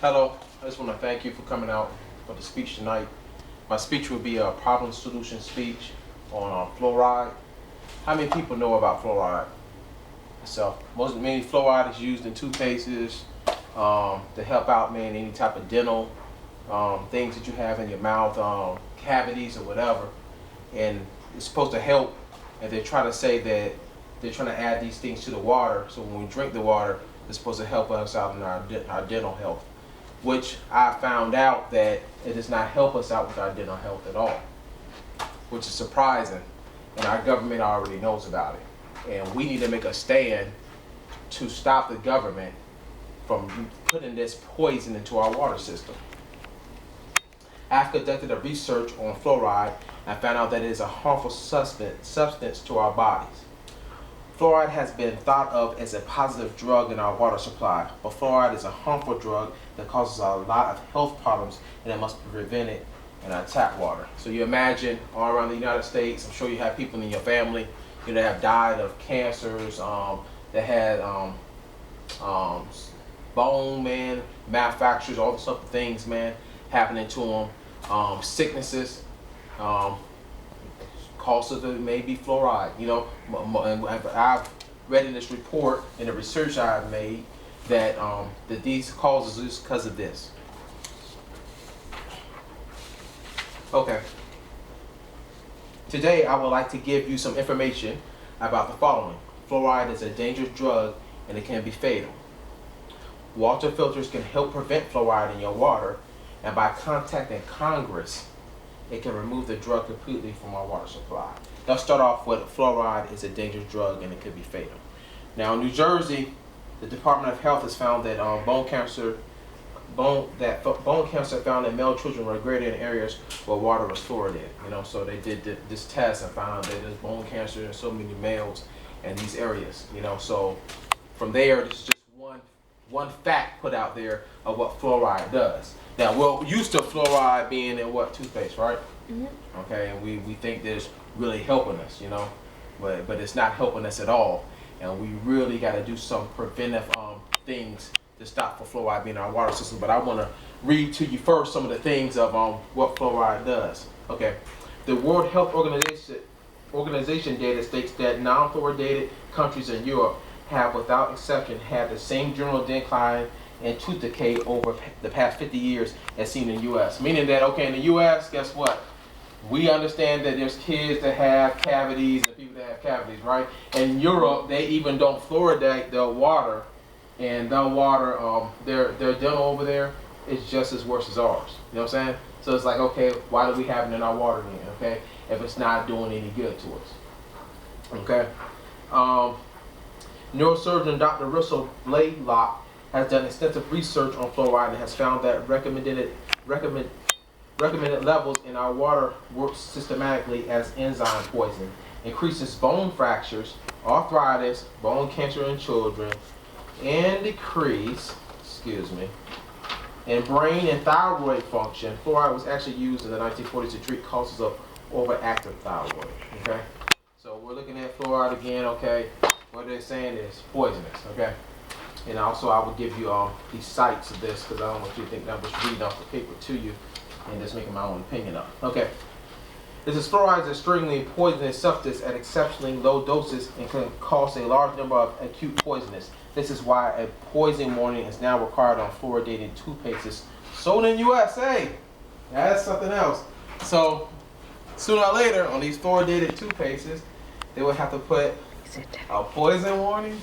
Hello, I just want to thank you for coming out for the speech tonight. My speech will be a problem solution speech on fluoride. How many people know about fluoride? So, many fluoride is used in toothpastes to help out, man, any type of dental things that you have in your mouth, cavities or whatever. And it's supposed to help. And they try to say that they're trying to add these things to the water. So when we drink the water, it's supposed to help us out in our dental health, which I found out that it does not help us out with our dental health at all, which is surprising, and our government already knows about it. And we need to make a stand to stop the government from putting this poison into our water system. I've conducted a research on fluoride and found out that it is a harmful substance to our bodies. Fluoride has been thought of as a positive drug in our water supply, but fluoride is a harmful drug that causes a lot of health problems, and it must be prevented in our tap water. So you imagine all around the United States, I'm sure you have people in your family, that have died of cancers, that had bone, man, manufacturers, all the stuff, things, man, happening to them, sicknesses. Cause of it may be fluoride. And I've read in this report, in the research I've made, that that these causes is because of this. Okay. Today I would like to give you some information about the following. Fluoride is a dangerous drug and it can be fatal. Water filters can help prevent fluoride in your water, and by contacting Congress, it can remove the drug completely from our water supply. Let's start off with fluoride is a dangerous drug and it could be fatal. Now in New Jersey, the Department of Health has found that bone cancer found in male children were greater in areas where water was fluoridated. So they did this test and found that there's bone cancer in so many males in these areas. So from there, this is just one fact put out there of what fluoride does. Now, we're used to fluoride being in what? Toothpaste, right? Mm-hmm. Okay, and we think that it's really helping us, but it's not helping us at all. And we really got to do some preventive things to stop for fluoride being in our water system. But I want to read to you first some of the things of what fluoride does. Okay, the World Health Organization data states that non-fluoridated countries in Europe have, without exception, had the same general decline in tooth decay over the past 50 years as seen in the U.S. Meaning that, okay, in the U.S., guess what? We understand that there's kids that have cavities and people that have cavities, right? In Europe, they even don't fluoridate their water, and their water, their dental over there is just as worse as ours. You know what I'm saying? So it's like, okay, why do we have it in our water then, okay, if it's not doing any good to us? Okay? Neurosurgeon Dr. Russell Blaylock has done extensive research on fluoride and has found that recommended levels in our water work systematically as enzyme poison, increases bone fractures, arthritis, bone cancer in children, and in brain and thyroid function. Fluoride was actually used in the 1940s to treat causes of overactive thyroid. Okay, so we're looking at fluoride again. Okay, what they're saying is poisonous. Okay. And also, I will give you these sites of this because I don't want you to think that I'm just reading off the paper to you and just making my own opinion up. Okay. This is fluoride is an extremely poisonous substance at exceptionally low doses and can cause a large number of acute poisonous. This is why a poison warning is now required on fluoridated toothpastes sold in USA. That's something else. So, sooner or later, on these fluoridated toothpastes, they will have to put a poison warning,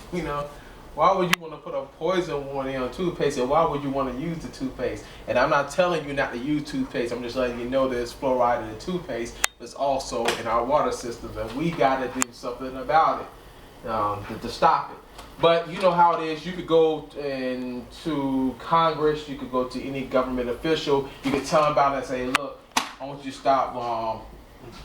Why would you want to put a poison warning on toothpaste, and why would you want to use the toothpaste? And I'm not telling you not to use toothpaste. I'm just letting you know there's fluoride in the toothpaste, but it's also in our water systems, and we got to do something about it to stop it. But you know how it is. You could go to Congress. You could go to any government official. You could tell them about it and say, look, I want you to stop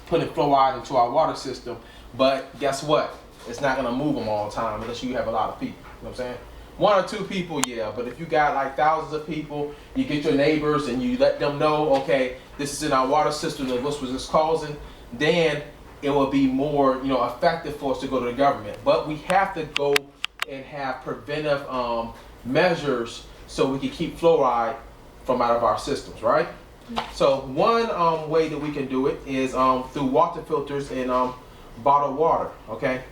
putting fluoride into our water system. But guess what? It's not going to move them all the time unless you have a lot of people. You know what I'm saying? One or two people, yeah. But if you got like thousands of people, you get your neighbors and you let them know, okay, this is in our water system and what was this causing, then it will be more, effective for us to go to the government. But we have to go and have preventive measures so we can keep fluoride from out of our systems, right? So one way that we can do it is through water filters and bottled water, okay?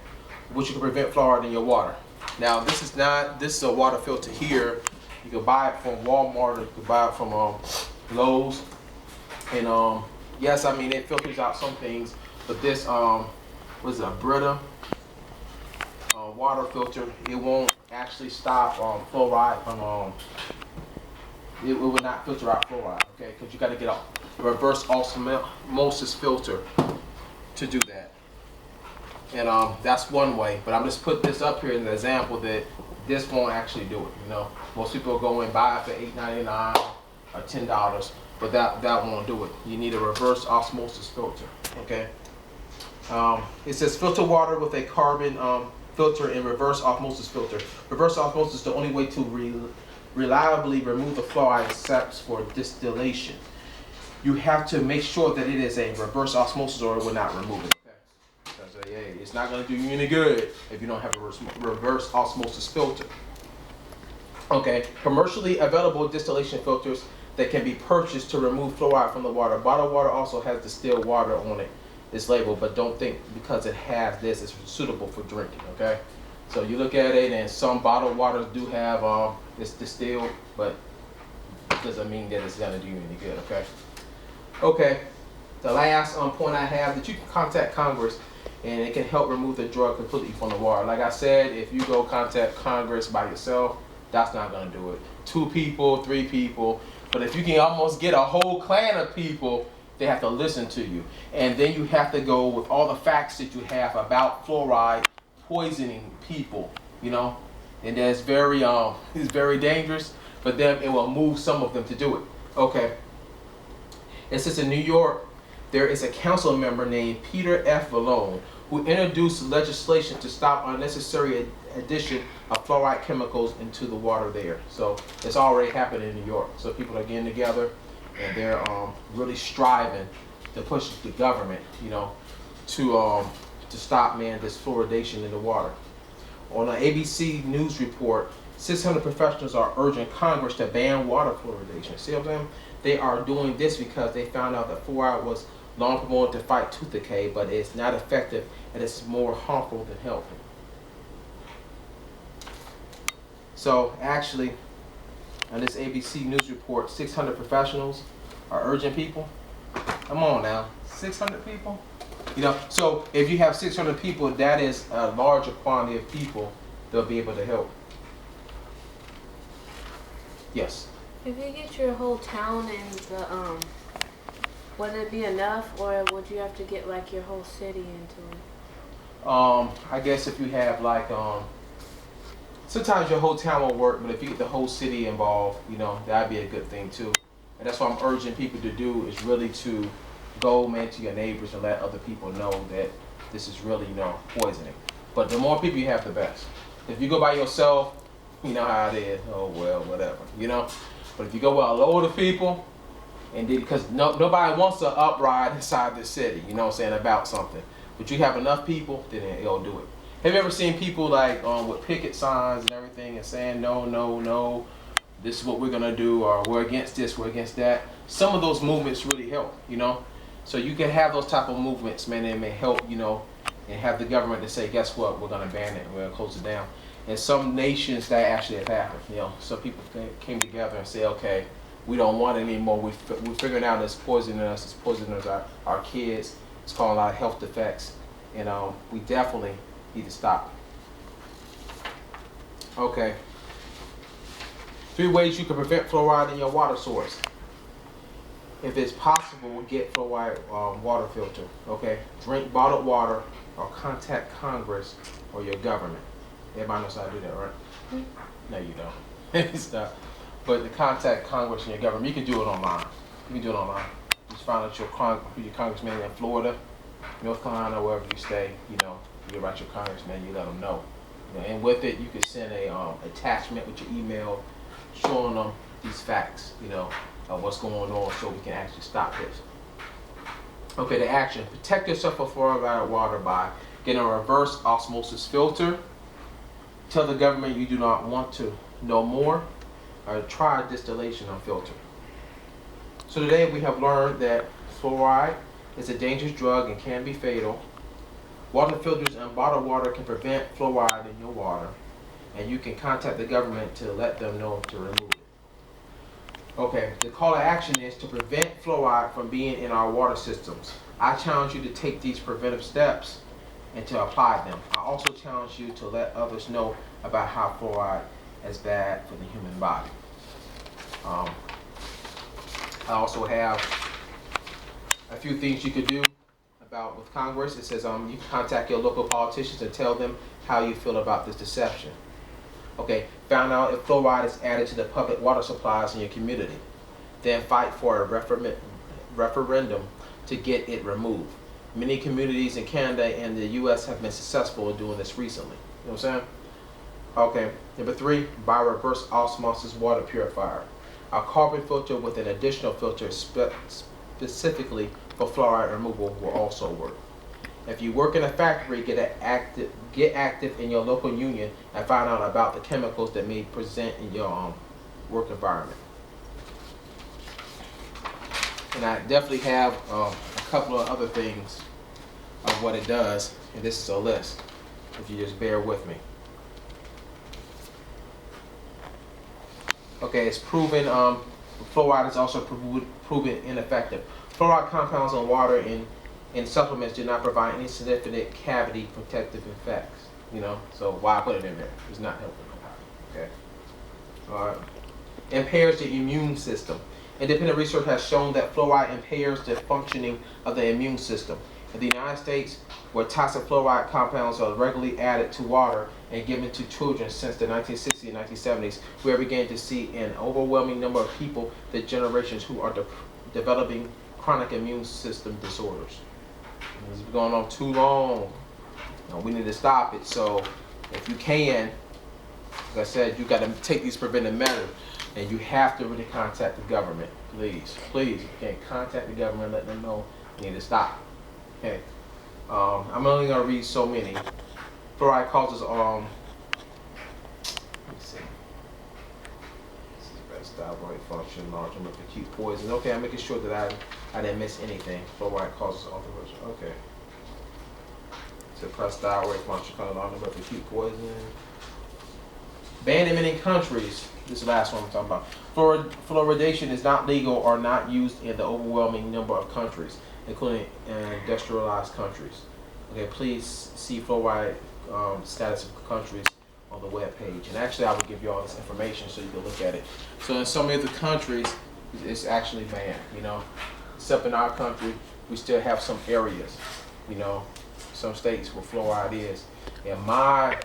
Which you can prevent fluoride in your water. Now this is a water filter here. You can buy it from Walmart or you can buy it from Lowe's. And yes, I mean it filters out some things, but this what is it, a Brita water filter, it won't actually stop fluoride from it will not filter out fluoride, okay? Because you got to get a reverse osmosis filter to do that. And that's one way, but I'm just putting this up here as an example that this won't actually do it. You know, most people go and buy it for $8.99 or $10, but that won't do it. You need a reverse osmosis filter, okay? It says filter water with a carbon filter and reverse osmosis filter. Reverse osmosis is the only way to reliably remove the fluoride except for distillation. You have to make sure that it is a reverse osmosis or it will not remove it. Okay? Hey, it's not going to do you any good if you don't have a reverse osmosis filter. Okay, commercially available distillation filters that can be purchased to remove fluoride from the water. Bottled water also has distilled water on it. It's labeled, but don't think because it has this, it's suitable for drinking, okay? So you look at it, and some bottled waters do have it's distilled, but it doesn't mean that it's gonna do you any good, okay? Okay, the last point I have that you can contact Congress, and it can help remove the drug completely from the water. Like I said, if you go contact Congress by yourself, that's not gonna do it. 2 people, 3 people, but if you can almost get a whole clan of people, they have to listen to you. And then you have to go with all the facts that you have about fluoride poisoning people, you know. And that's it's very dangerous, but then it will move some of them to do it. Okay. It says in New York, there is a council member named Peter F. Vallone who introduced legislation to stop unnecessary addition of fluoride chemicals into the water there. So it's already happened in New York. So people are getting together and they're really striving to push the government, you know, to stop, man, this fluoridation in the water. On an ABC News report, 600 professionals are urging Congress to ban water fluoridation. See what I'm saying? They are doing this because they found out that fluoride was long promoted to fight tooth decay, but it's not effective and it's more harmful than helpful. So actually, on this ABC News report, 600 professionals are urging people. Come on now, 600 people? You know, so if you have 600 people, that is a larger quantity of people they'll be able to help. Yes? If you get your whole town in the, would it be enough, or would you have to get like your whole city into it? I guess if you have like, sometimes your whole town will work, but if you get the whole city involved, you know, that'd be a good thing too. And that's what I'm urging people to do, is really to go, man, to your neighbors and let other people know that this is really, you know, poisoning. But the more people you have, the best. If you go by yourself, you know how it is. Oh, well, whatever, you know. But if you go with a load of people, and because nobody wants to upride inside the city, you know what I'm saying, about something. But you have enough people, then it'll do it. Have you ever seen people like with picket signs and everything and saying, no, no, no, this is what we're gonna do, or we're against this, we're against that? Some of those movements really help, you know. So you can have those type of movements, man, that may help, you know, and have the government to say, guess what, we're gonna ban it, we're gonna close it down. And some nations that actually have happened, you know, some people came together and say, okay, we don't want it anymore. We're figuring out it's poisoning us, it's poisoning our kids, it's causing a lot of health defects, and we definitely need to stop it. Okay. 3 ways you can prevent fluoride in your water source. If it's possible, get fluoride water filter. Okay. Drink bottled water or contact Congress or your government. Everybody knows how to do that, right? Mm-hmm. No, you don't. Stop. But to contact Congress and your government, you can do it online. You can do it online. Just find out your congressman in Florida, North Carolina, wherever you stay. You know, you write your congressman, you let them know. You know, and with it, you can send a attachment with your email, showing them these facts. You know, of what's going on, so we can actually stop this. Okay, the action: protect yourself from fluoride water by getting a reverse osmosis filter. Tell the government you do not want to know more. a tri-distillation filter. So today we have learned that fluoride is a dangerous drug and can be fatal. Water filters and bottled water can prevent fluoride in your water, and you can contact the government to let them know to remove it. Okay, the call to action is to prevent fluoride from being in our water systems. I challenge you to take these preventive steps and to apply them. I also challenge you to let others know about how fluoride is bad for the human body. I also have a few things you could do about with Congress. It says you can contact your local politicians and tell them how you feel about this deception. Okay, found out if fluoride is added to the public water supplies in your community. Then fight for a referendum to get it removed. Many communities in Canada and the US have been successful in doing this recently. You know what I'm saying? Okay, number 3, buy reverse osmosis water purifier. A carbon filter with an additional filter specifically for fluoride removal will also work. If you work in a factory, get active in your local union and find out about the chemicals that may present in your work environment. And I definitely have a couple of other things of what it does, and this is a list, if you just bear with me. Okay, it's proven, fluoride is also proven ineffective. Fluoride compounds in water and supplements do not provide any significant cavity protective effects. You know, so why put it in there? It's not helping nobody. Okay. All right. Impairs the immune system. Independent research has shown that fluoride impairs the functioning of the immune system. In the United States, where toxic fluoride compounds are regularly added to water and given to children since the 1960s and 1970s, we are beginning to see an overwhelming number of people, the generations who are developing chronic immune system disorders. It's been going on too long. We need to stop it. So if you can, like I said, you got to take these preventive measures, and you have to really contact the government. Please, if you can't contact the government, let them know you need to stop. Okay. I'm only going to read so many. Fluoride causes let me see. This is best thyroid function, large number of acute poison. Okay, I'm making sure that I didn't miss anything. Fluoride causes authorization. Okay. Suppressed thyroid function, causes large number of acute poison. Banned in many countries. This is the last one I'm talking about. Fluoridation is not legal or not used in the overwhelming number of countries, including industrialized countries. Okay, please see fluoride status of countries on the web page. And actually, I will give you all this information so you can look at it. So in some of the countries, it's actually banned. You know, except in our country, we still have some areas. You know, some states where fluoride is. And my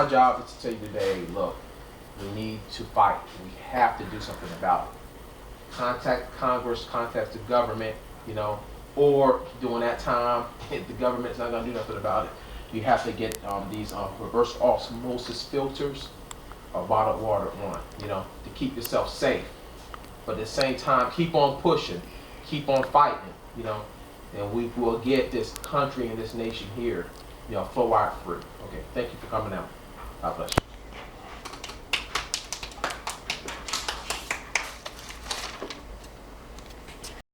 job is to tell you today, look, we need to fight. We have to do something about it. Contact Congress, contact the government, you know, or during that time, if the government's not going to do nothing about it, you have to get these reverse osmosis filters or bottled water on, you know, to keep yourself safe. But at the same time, keep on pushing, keep on fighting, you know, and we will get this country and this nation here, you know, fluoride free. Okay, thank you for coming out. God bless you.